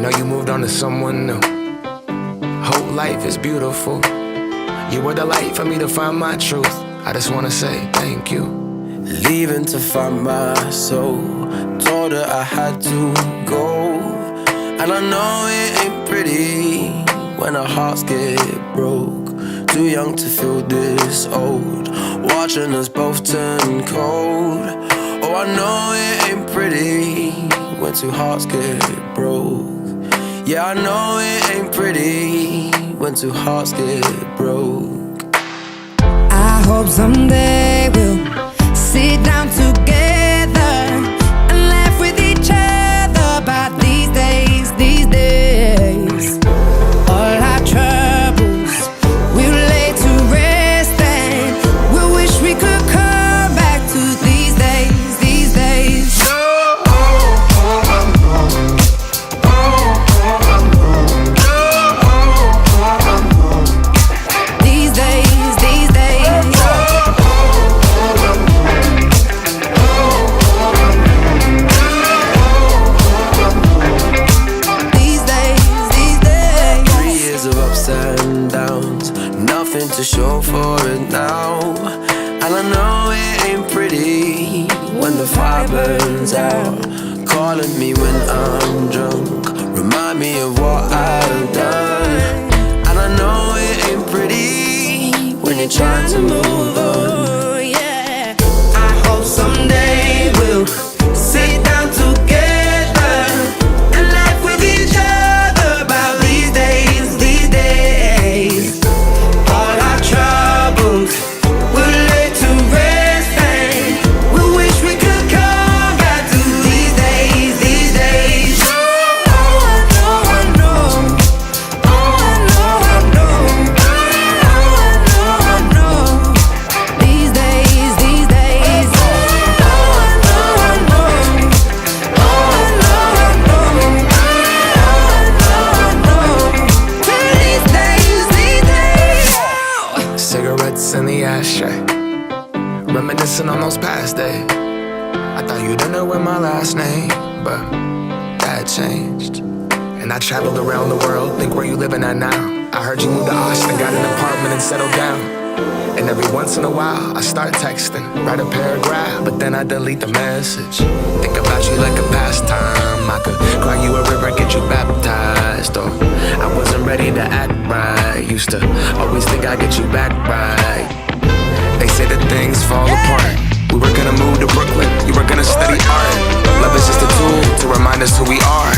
know you moved on to someone new. Whole life is beautiful. You were the light for me to find my truth. I just wanna say thank you. Leaving to find my soul. Told her I had to go. And I know it ain't pretty when our hearts get broke. Too young to feel this old, watching us both turn cold. Oh, I know it ain't pretty when two hearts get broke. Yeah, I know it ain't pretty when two hearts get broke. I hope someday we'll sit down together and laugh with each other about these days, these days. All our troubles we'll lay to rest, and we'll wish we could come back to these days, these days. These days, these days. These days, these days. 3 years of ups and downs, nothing to show for it now. And I know it ain't pretty when the fire burns out. Calling me when I'm drunk, remind me of what I've done. And I know it ain't pretty when you're trying to move on. Yeah. I hope someday we'll sit down together and laugh with each other about these days, these days. All our troubles we'll lay to rest, and we wish we could come back to these days, these days. Oh, I know, I know. Oh, I know, I know. Oh, I know, I know. These days, these days. Oh, I know, I know. Oh, I know, I know. Oh, I know, I know. These days, these days. Cigarettes in the ashtray, reminiscing on those past days. I thought you didn't know my last name, but that changed. And I traveled around the world, think where you living at now. I heard you moved to Austin, got an apartment and settled down. And every once in a while, I start texting, write a paragraph, but then I delete the message. Think about you like a pastime. I could cry you a river, get you baptized. Or I wasn't ready to act right. Used to always think I'd get you back right. They say that things fall apart. We were gonna move to Brooklyn, you were gonna study art. Love is just a tool to remind us who we are.